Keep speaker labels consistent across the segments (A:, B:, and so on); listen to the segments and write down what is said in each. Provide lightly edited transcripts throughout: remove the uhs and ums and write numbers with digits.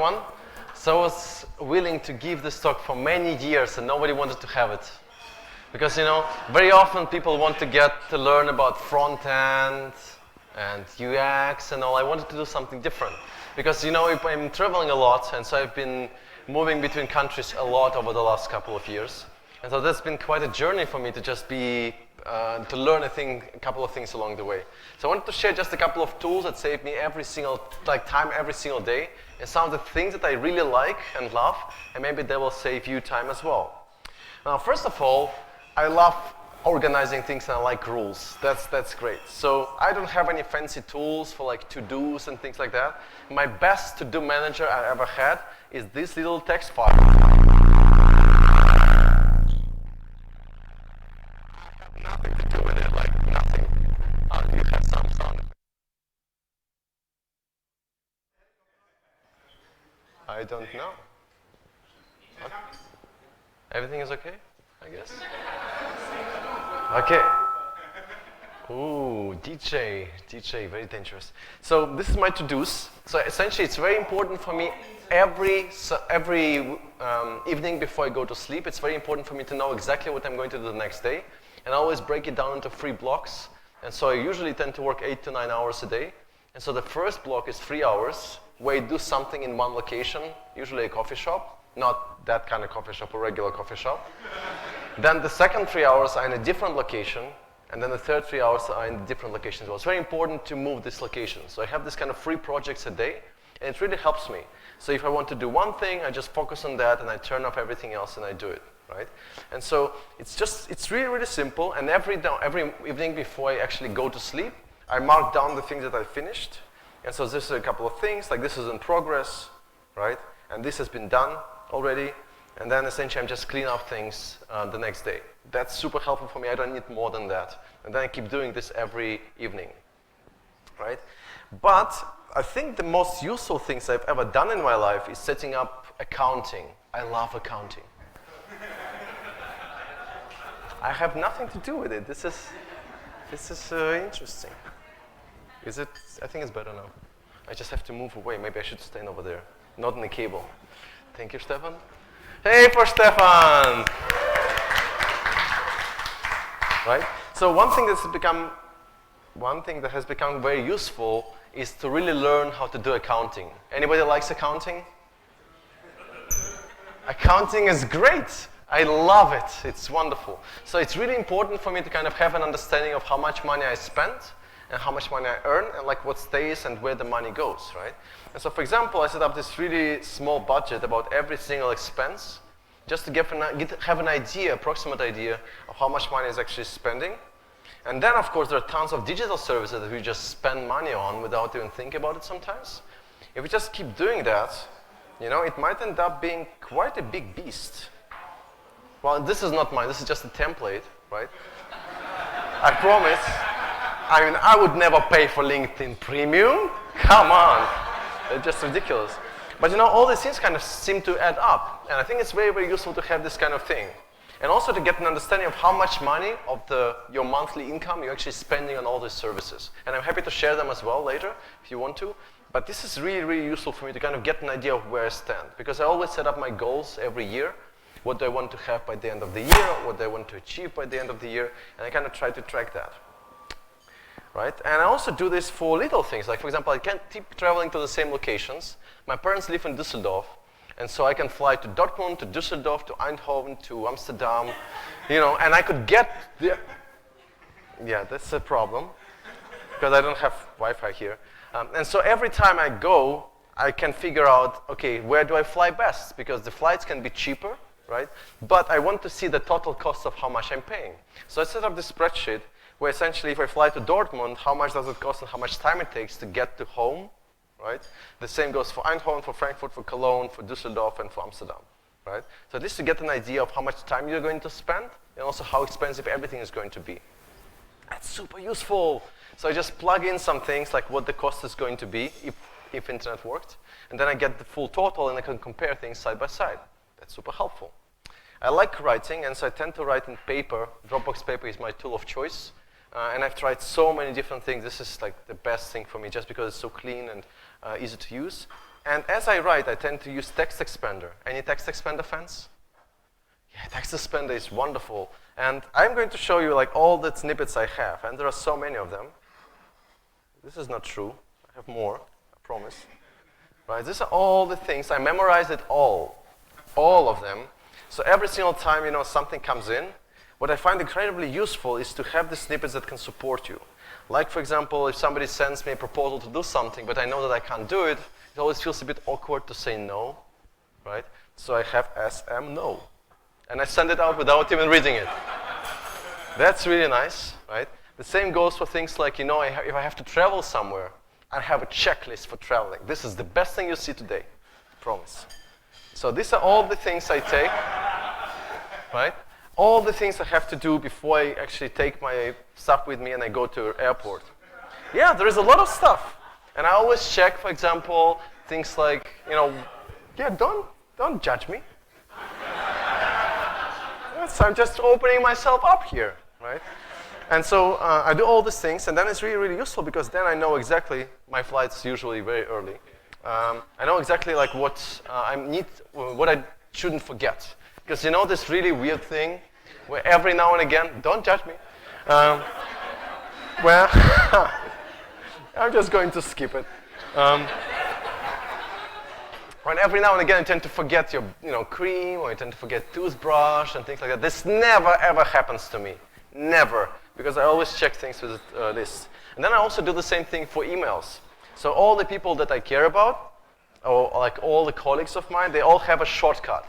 A: everyone. So I was willing to give this talk for many years and nobody wanted to have it. Because, very often people want to get to learn about front end and UX and all. I wanted to do something different. Because, I'm traveling a lot, and so I've been moving between countries a lot over the last couple of years. And so that's been quite a journey for me to just be, to learn a couple of things along the way. So I wanted to share just a couple of tools that save me time every single day, and some of the things that I really like and love, and maybe they will save you time as well. Now, first of all, I love organizing things and I like rules. That's great. So I don't have any fancy tools for like to-dos and things like that. My best to-do manager I ever had is this little text file. Nothing to do with it, like nothing. You have some sound. I don't know. Okay. Everything is okay, I guess? Okay. Ooh, DJ, very dangerous. So this is my to-dos. So essentially it's very important for me every evening before I go to sleep, it's very important for me to know exactly what I'm going to do the next day. And I always break it down into 3 blocks. And so I usually tend to work 8 to 9 hours a day. And so the first block is 3 hours, where I do something in one location, usually a coffee shop, not that kind of coffee shop, a regular coffee shop. Then the second 3 hours are in a different location, and then the third 3 hours are in different locations as well. It's very important to move this location. So I have this kind of 3 projects a day, and it really helps me. So if I want to do one thing, I just focus on that, and I turn off everything else, and I do it. Right? And so it's really, really simple, and every evening before I actually go to sleep, I mark down the things that I finished. And so this is a couple of things, like this is in progress, right? And this has been done already. And then essentially I'm just clean up things the next day. That's super helpful for me. I don't need more than that. And then I keep doing this every evening, right? But I think the most useful things I've ever done in my life is setting up accounting. I love accounting. I have nothing to do with it. This is interesting. Is it? I think it's better now. I just have to move away. Maybe I should stand over there, not in the cable. Thank you, Stefan. Hey for Stefan! Right? So one thing that has become very useful is to really learn how to do accounting. Anybody likes accounting? Accounting is great. I love it. It's wonderful. So it's really important for me to kind of have an understanding of how much money I spent and how much money I earn and like what stays and where the money goes, right? And so for example, I set up this really small budget about every single expense just to have an idea, approximate idea of how much money is actually spending. And then of course there are tons of digital services that we just spend money on without even thinking about it sometimes. If we just keep doing that, it might end up being quite a big beast. Well, this is not mine, this is just a template, right? I promise. I mean, I would never pay for LinkedIn Premium. Come on. It's just ridiculous. But all these things kind of seem to add up. And I think it's very, very useful to have this kind of thing. And also to get an understanding of how much money of your monthly income you're actually spending on all these services. And I'm happy to share them as well later, if you want to. But this is really, really useful for me to kind of get an idea of where I stand. Because I always set up my goals every year. What do I want to have by the end of the year? What do I want to achieve by the end of the year? And I kind of try to track that. Right? And I also do this for little things. Like, for example, I can't keep traveling to the same locations. My parents live in Düsseldorf. And so I can fly to Dortmund, to Düsseldorf, to Eindhoven, to Amsterdam. And I could get there. Yeah, that's a problem. Because I don't have Wi-Fi here. And so every time I go, I can figure out, okay, where do I fly best? Because the flights can be cheaper. Right? But I want to see the total cost of how much I'm paying. So I set up this spreadsheet where essentially if I fly to Dortmund, how much does it cost and how much time it takes to get to home, right? The same goes for Eindhoven, for Frankfurt, for Cologne, for Düsseldorf, and for Amsterdam, right? So at least to get an idea of how much time you're going to spend and also how expensive everything is going to be. That's super useful. So I just plug in some things like what the cost is going to be if internet worked, and then I get the full total and I can compare things side by side. That's super helpful. I like writing, and so I tend to write in paper. Dropbox paper is my tool of choice. And I've tried so many different things. This is like the best thing for me just because it's so clean and easy to use. And as I write, I tend to use text expander. Any text expander fans? Yeah, text expander is wonderful. And I'm going to show you like all the snippets I have, and there are so many of them. This is not true. I have more, I promise. Right, these are all the things. I memorized it all of them. So every single time, something comes in, what I find incredibly useful is to have the snippets that can support you. Like, for example, if somebody sends me a proposal to do something, but I know that I can't do it, it always feels a bit awkward to say no, right? So I have SM no. And I send it out without even reading it. That's really nice, right? The same goes for things like, if I have to travel somewhere, I have a checklist for traveling. This is the best thing you see today, I promise. So these are all the things I take, right? All the things I have to do before I actually take my stuff with me and I go to the airport. Yeah, there is a lot of stuff. And I always check, for example, things like, yeah, don't judge me. Yes, I'm just opening myself up here, right? And so I do all these things, and then it's really, really useful because then I know exactly, my flight's usually very early. I know exactly like what I shouldn't forget. Because this really weird thing where every now and again, don't judge me, well, I'm just going to skip it. When every now and again you tend to forget your cream, or you tend to forget toothbrush and things like that. This never ever happens to me. Never. Because I always check things with this. And then I also do the same thing for emails. So all the people that I care about, or like all the colleagues of mine, they all have a shortcut.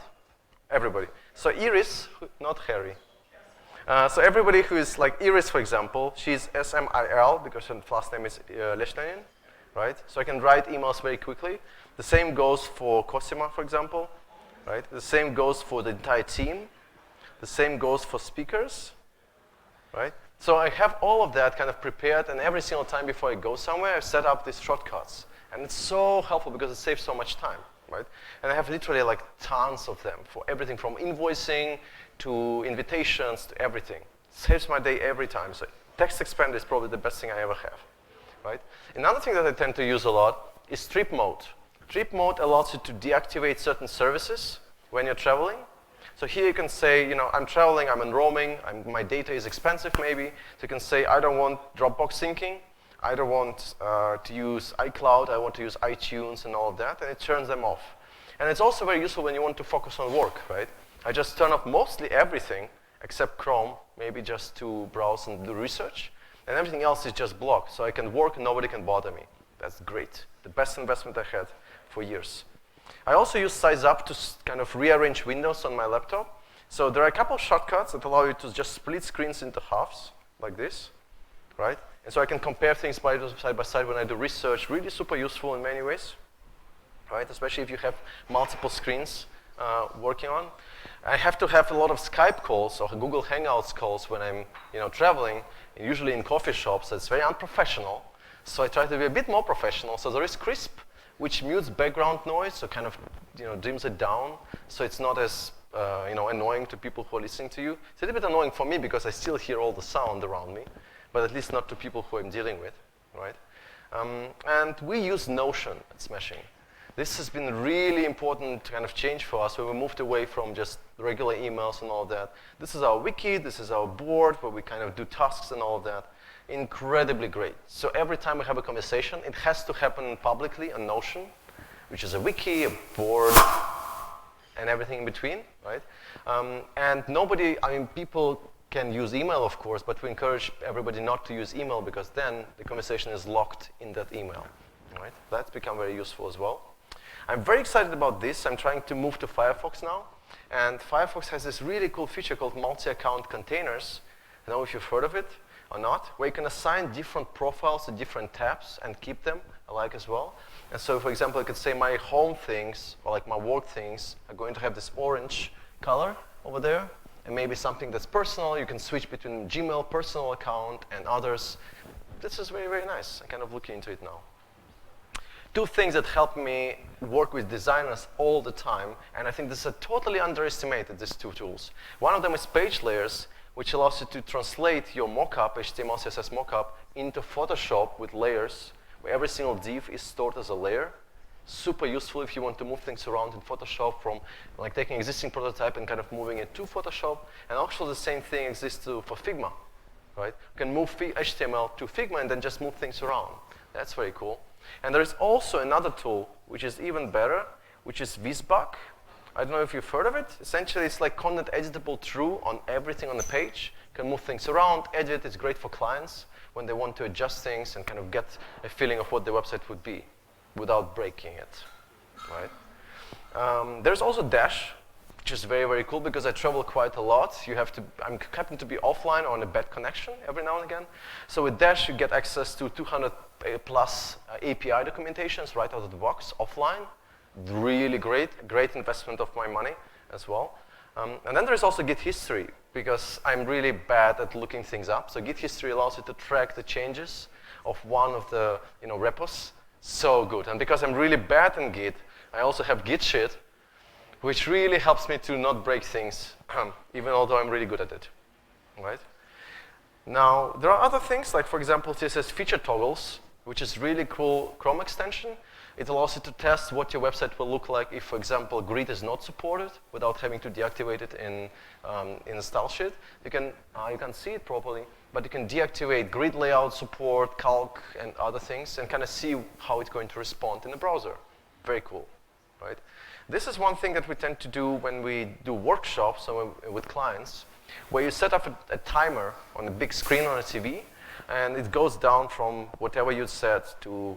A: Everybody. So Iris, not Harry. So everybody who is like Iris, for example, she's SMIL because her last name is Leshnanin, right? So I can write emails very quickly. The same goes for Cosima, for example, right? The same goes for the entire team. The same goes for speakers, right? So I have all of that kind of prepared, and every single time before I go somewhere, I set up these shortcuts. And it's so helpful because it saves so much time, right? And I have literally like tons of them for everything from invoicing to invitations to everything. It saves my day every time. So text expander is probably the best thing I ever have, right? Another thing that I tend to use a lot is trip mode. Trip mode allows you to deactivate certain services when you're traveling. So here you can say, I'm traveling, I'm in roaming, my data is expensive maybe. So you can say, I don't want Dropbox syncing. I don't want to use iCloud. I want to use iTunes and all of that. And it turns them off. And it's also very useful when you want to focus on work, right? I just turn off mostly everything except Chrome, maybe just to browse and do research. And everything else is just blocked. So I can work and nobody can bother me. That's great. The best investment I had for years. I also use Size Up to kind of rearrange windows on my laptop. So there are a couple of shortcuts that allow you to just split screens into halves, like this, right? And so I can compare things side by side when I do research. Really super useful in many ways, right? Especially if you have multiple screens working on. I have to have a lot of Skype calls or Google Hangouts calls when I'm traveling, usually in coffee shops. It's very unprofessional. So I try to be a bit more professional. So there is Crisp, which mutes background noise, so kind of dims it down, so it's not as annoying to people who are listening to you. It's a little bit annoying for me because I still hear all the sound around me, but at least not to people who I'm dealing with, right? And we use Notion at Smashing. This has been a really important kind of change for us where we moved away from just regular emails and all of that. This is our wiki, this is our board where we kind of do tasks and all of that. Incredibly great. So every time we have a conversation, it has to happen publicly on Notion, which is a wiki, a board, and everything in between, right? And people can use email, of course, but we encourage everybody not to use email because then the conversation is locked in that email, right? That's become very useful as well. I'm very excited about this. I'm trying to move to Firefox now. And Firefox has this really cool feature called multi-account containers. I don't know if you've heard of it or not, where you can assign different profiles to different tabs and keep them alike as well. And so, for example, I could say my home things or like my work things are going to have this orange color over there, and maybe something that's personal. You can switch between Gmail personal account and others. This is very, very nice. I'm kind of looking into it now. Two things that help me work with designers all the time, and I think this is totally underestimated, these two tools. One of them is Page Layers, which allows you to translate your mockup, HTML, CSS mockup, into Photoshop with layers, where every single div is stored as a layer. Super useful if you want to move things around in Photoshop from like taking existing prototype and kind of moving it to Photoshop. And also the same thing exists for Figma, right? You can move HTML to Figma and then just move things around. That's very cool. And there is also another tool which is even better, which is VisBug. I don't know if you've heard of it. Essentially, it's like content editable through on everything on the page. You can move things around, edit. It's great for clients when they want to adjust things and kind of get a feeling of what the website would be without breaking it, right? There's also Dash, which is very, very cool because I travel quite a lot. I'm happen to be offline on a bad connection every now and again. So with Dash, you get access to 200 plus API documentations right out of the box, offline. Really great investment of my money as well. And then there's also Git history, because I'm really bad at looking things up. So Git history allows you to track the changes of one of the repos. So good. And because I'm really bad in Git, I also have Git shit, which really helps me to not break things, even although I'm really good at it, right? Now, there are other things, like for example, CSS feature toggles, which is really cool Chrome extension. It allows you to test what your website will look like if, for example, grid is not supported without having to deactivate it in the style sheet. You can see it properly, but you can deactivate grid layout support, calc, and other things, and kind of see how it's going to respond in the browser. Very cool, right? This is one thing that we tend to do when we do workshops with clients, where you set up a timer on a big screen on a TV, and it goes down from whatever you set to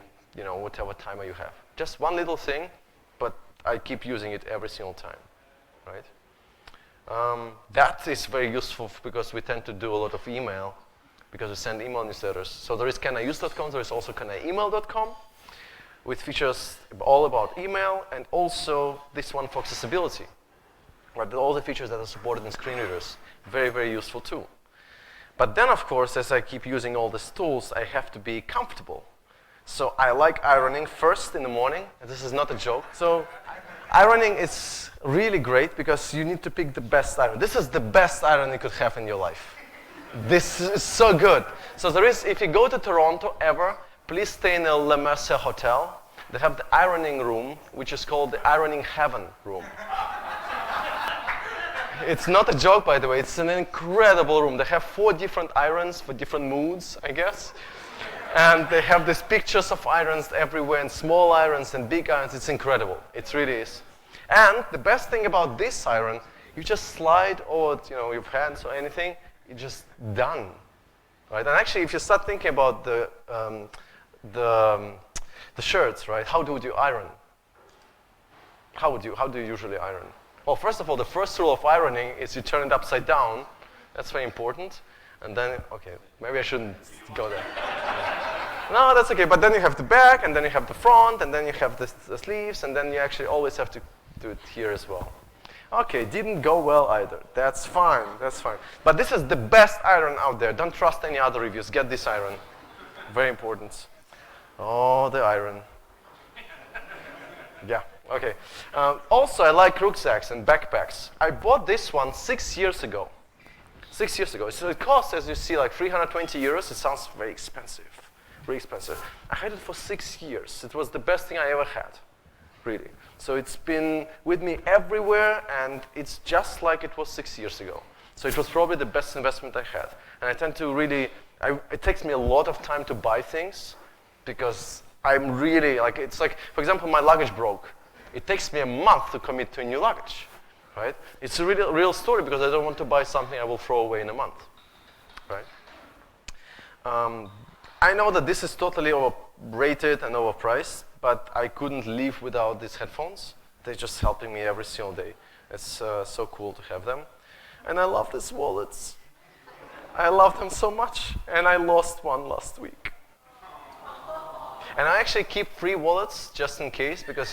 A: whatever timer you have. Just one little thing, but I keep using it every single time, right? That is very useful because we tend to do a lot of email, because we send email newsletters. So there is canause.com, there is also canaemail.com, with features all about email, and also this one for accessibility, right? All the features that are supported in screen readers. Very, very useful too. But then, of course, as I keep using all these tools, I have to be comfortable. So I like ironing first in the morning. And this is not a joke. So ironing is really great because you need to pick the best iron. This is the best iron you could have in your life. This is so good. So there is, if you go to Toronto ever, please stay in a Le Mercier hotel. They have the ironing room, which is called the Ironing Heaven room. It's not a joke, by the way. It's an incredible room. They have 4 different irons for different moods, I guess. And they have these pictures of irons everywhere, and small irons and big irons. It's incredible. It really is. And the best thing about this iron, you just slide over your hands or anything, you're just done. Right? And actually, if you start thinking about the shirts, right? How do you iron? How do you usually iron? Well, first of all, the first rule of ironing is you turn it upside down. That's very important. And then, okay, maybe I shouldn't go there. No, that's okay. But then you have the back, and then you have the front, and then you have the sleeves, and then you actually always have to do it here as well. Okay, didn't go well either. That's fine. That's fine. But this is the best iron out there. Don't trust any other reviews. Get this iron. Very important. Oh, the iron. Yeah, okay. Also, I like rucksacks and backpacks. I bought this one 6 years ago. 6 years ago. So it costs, as you see, like 320 euros. It sounds very expensive. Very expensive. I had it for 6 years. It was the best thing I ever had, really. So it's been with me everywhere, and it's just like it was 6 years ago. So it was probably the best investment I had. And I tend to really, it takes me a lot of time to buy things, because I'm really, it's like, for example, my luggage broke. It takes me a month to commit to a new luggage. Right? It's a real story, because I don't want to buy something I will throw away in a month. Right? I know that this is totally overrated and overpriced, but I couldn't live without these headphones. They're just helping me every single day. It's so cool to have them. And I love these wallets. I love them so much. And I lost one last week. And I actually keep 3 wallets just in case, because,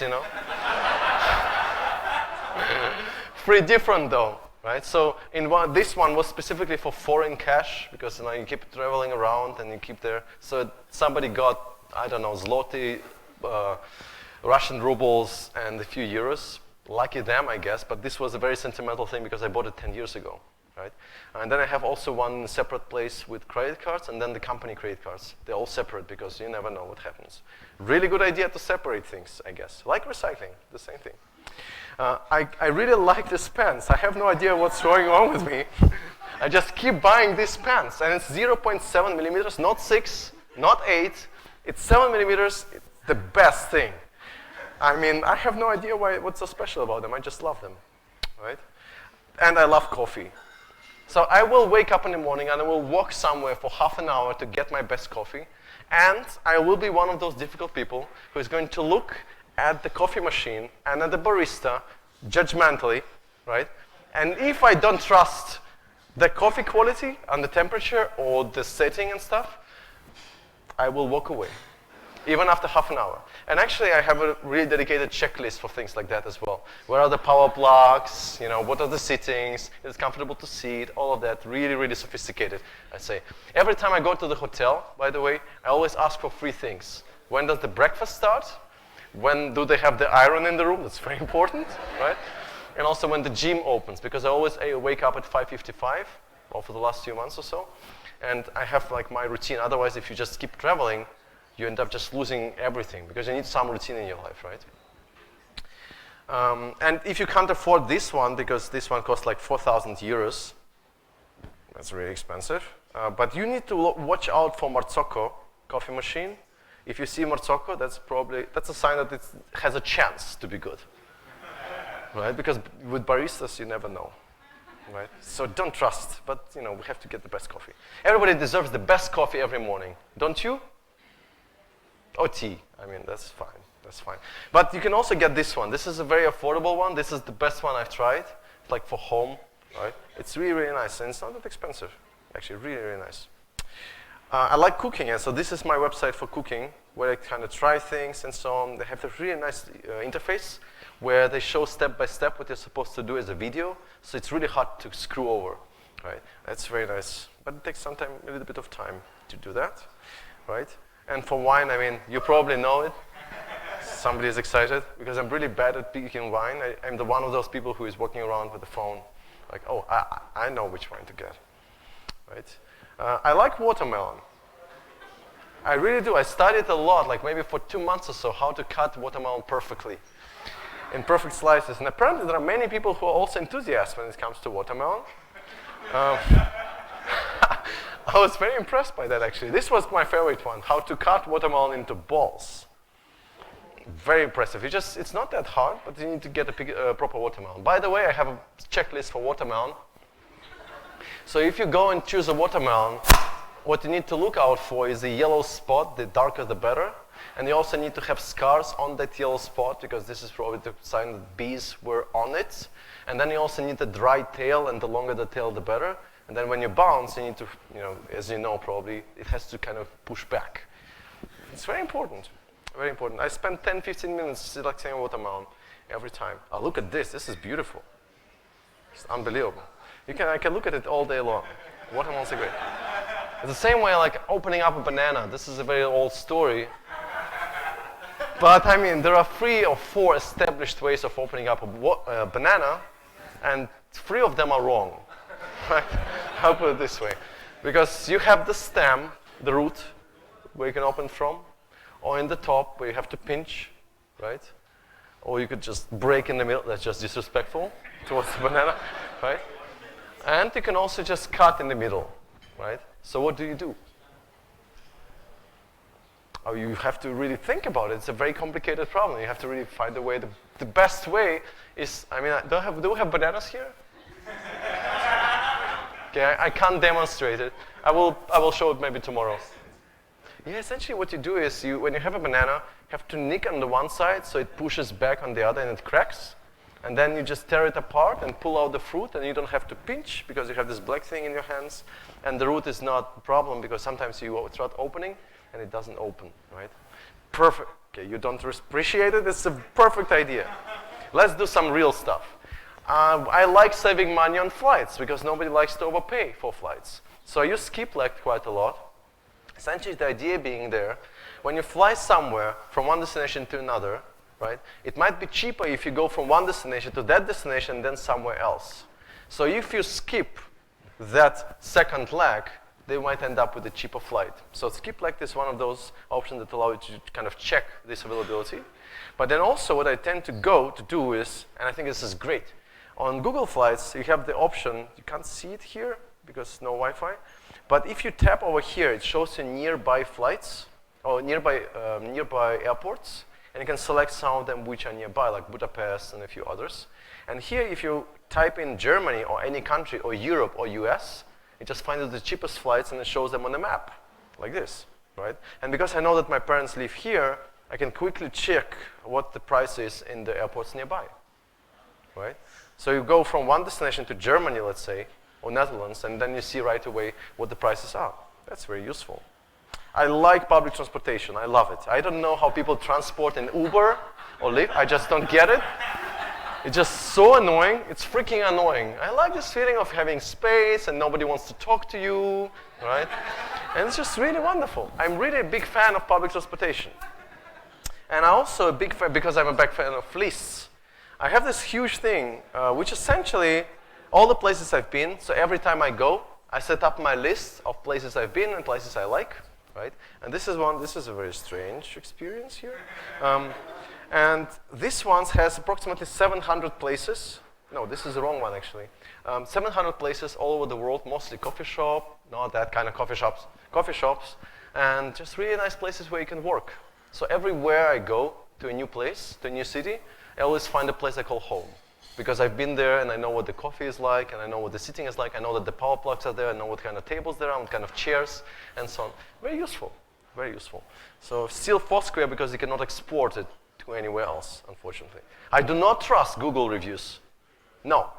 A: 3 different though, right? So this one was specifically for foreign cash, because you keep traveling around and you keep there. So somebody got, I don't know, zloty, Russian rubles, and a few euros. Lucky them, I guess. But this was a very sentimental thing because I bought it 10 years ago. right? And then I have also one separate place with credit cards, and then the company credit cards. They're all separate because you never know what happens. Really good idea to separate things, I guess. Like recycling, the same thing. I really like these pens. I have no idea what's going on with me. I just keep buying these pens, and it's 0.7 millimeters, not 6, not 8. It's 7 millimeters. It's the best thing. I mean, I have no idea what's so special about them. I just love them, right? And I love coffee. So I will wake up in the morning and I will walk somewhere for half an hour to get my best coffee. And I will be one of those difficult people who is going to look at the coffee machine and at the barista judgmentally, right? And if I don't trust the coffee quality and the temperature or the setting and stuff, I will walk away, even after half an hour. And actually, I have a really dedicated checklist for things like that as well. Where are the power plugs? You know, what are the settings? Is it comfortable to sit? All of that, really, really sophisticated, I say. Every time I go to the hotel, by the way, I always ask for 3 things. When does the breakfast start? When do they have the iron in the room? That's very important, right? And also when the gym opens, because I always wake up at 5:55, or for the last few months or so. And I have like my routine. Otherwise, if you just keep traveling, you end up just losing everything because you need some routine in your life, right? And if you can't afford this one, because this one costs like 4,000 euros, that's really expensive. But you need to watch out for Marzocco coffee machine. If you see Marzocco, that's a sign that it has a chance to be good, right? Because with baristas, you never know, right? So don't trust, but you know, we have to get the best coffee. Everybody deserves the best coffee every morning, don't you? Or tea. I mean, that's fine. That's fine. But you can also get this one. This is a very affordable one. This is the best one I've tried. It's like for home, right? It's really, really nice. And it's not that expensive. Actually, really, really nice. I like cooking. And so this is my website for cooking, where I kind of try things and so on. They have a really nice interface where they show step by step what you're supposed to do as a video. So it's really hard to screw over, right? That's very nice. But it takes sometimes a little bit of time to do that, right? And for wine, I mean, you probably know it. Somebody is excited because I'm really bad at picking wine. I'm the one of those people who is walking around with the phone, like, oh, I know which wine to get, right? I like watermelon. I really do. I studied a lot, like maybe for 2 months or so, how to cut watermelon perfectly, in perfect slices. And apparently there are many people who are also enthusiasts when it comes to watermelon. I was very impressed by that, actually. This was my favorite one, how to cut watermelon into balls. Very impressive. It's not that hard, but you need to get a proper watermelon. By the way, I have a checklist for watermelon. So if you go and choose a watermelon, what you need to look out for is the yellow spot. The darker, the better. And you also need to have scars on that yellow spot, because this is probably the sign that bees were on it. And then you also need a dry tail, and the longer the tail, the better. And then when you bounce, you need to, you know, as you know probably, it has to kind of push back. It's very important, very important. I spend 10, 15 minutes selecting a watermelon every time. Oh, look at this. This is beautiful. It's unbelievable. I can look at it all day long. Watermelons are great. It's the same way like opening up a banana. This is a very old story. But I mean, there are 3 or 4 established ways of opening up a banana, and 3 of them are wrong. Right? I'll put it this way. Because you have the stem, the root, where you can open from, or in the top, where you have to pinch, right? Or you could just break in the middle. That's just disrespectful towards the banana, right? And you can also just cut in the middle, right? So what do? Oh, you have to really think about it. It's a very complicated problem. You have to really find a way. The best way is, I mean, do we have bananas here? Okay, I can't demonstrate it. I will show it maybe tomorrow. Yeah, essentially what you do is, when you have a banana, you have to nick on the one side so it pushes back on the other and it cracks. And then you just tear it apart and pull out the fruit, and you don't have to pinch because you have this black thing in your hands. And the root is not a problem because sometimes you start opening and it doesn't open, right? Perfect. Okay, you don't appreciate it? It's a perfect idea. Let's do some real stuff. I like saving money on flights because nobody likes to overpay for flights. So I use Skip'19 quite a lot. Essentially, the idea being there, when you fly somewhere from one destination to another, right, it might be cheaper if you go from one destination to that destination than somewhere else. So if you skip that second leg, they might end up with a cheaper flight. So Skip like is one of those options that allow you to kind of check this availability. But then also what I tend to go to do is, and I think this is great, on Google Flights, you have the option, you can't see it here because no Wi-Fi, but if you tap over here, it shows you nearby flights, or nearby airports, and you can select some of them which are nearby, like Budapest and a few others. And here, if you type in Germany or any country, or Europe or US, it just finds the cheapest flights and it shows them on the map, like this, right? And because I know that my parents live here, I can quickly check what the price is in the airports nearby, right? So you go from one destination to Germany, let's say, or Netherlands, and then you see right away what the prices are. That's very useful. I like public transportation. I love it. I don't know how people transport in Uber or Lyft. I just don't get it. It's just so annoying. It's freaking annoying. I like this feeling of having space and nobody wants to talk to you, right? And it's just really wonderful. I'm really a big fan of public transportation. And I'm also a big fan, because I'm a big fan of lists. I have this huge thing, which essentially, all the places I've been, so every time I go, I set up my list of places I've been and places I like, right? And this is a very strange experience here. And this one has approximately 700 places. No, this is the wrong one, actually. 700 places all over the world, mostly coffee shop, not that kind of coffee shops, and just really nice places where you can work. So everywhere I go to a new place, to a new city, I always find a place I call home. Because I've been there and I know what the coffee is like, and I know what the seating is like, I know that the power plugs are there, I know what kind of tables there are, what kind of chairs, and so on. Very useful, very useful. So still Foursquare because you cannot export it to anywhere else, unfortunately. I do not trust Google reviews. No.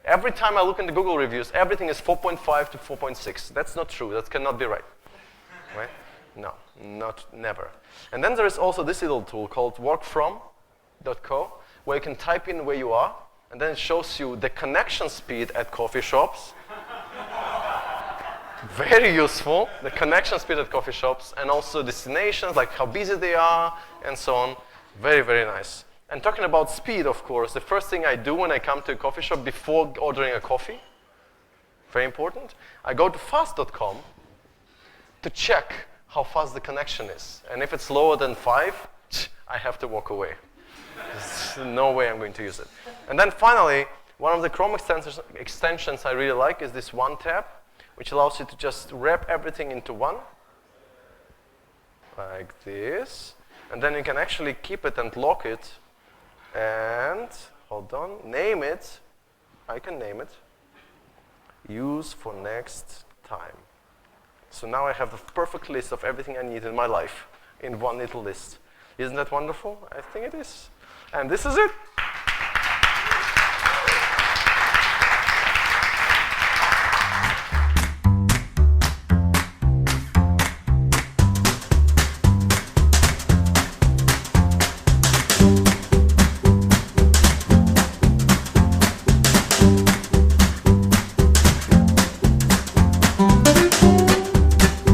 A: Every time I look into Google reviews, everything is 4.5 to 4.6. That's not true, that cannot be right. Right? No, never. And then there is also this little tool called workfrom.co, where you can type in where you are, and then it shows you the connection speed at coffee shops. Very useful, the connection speed at coffee shops, and also destinations, like how busy they are, and so on. Very, very nice. And talking about speed, of course, the first thing I do when I come to a coffee shop before ordering a coffee, very important, I go to fast.com to check how fast the connection is. And if it's lower than 5, I have to walk away. There's no way I'm going to use it. And then finally, one of the Chrome extensions I really like is this One tab, which allows you to just wrap everything into one, like this. And then you can actually keep it and lock it. And, hold on, name it. I can name it. Use for next time. So now I have a perfect list of everything I need in my life in one little list. Isn't that wonderful? I think it is. And this is it.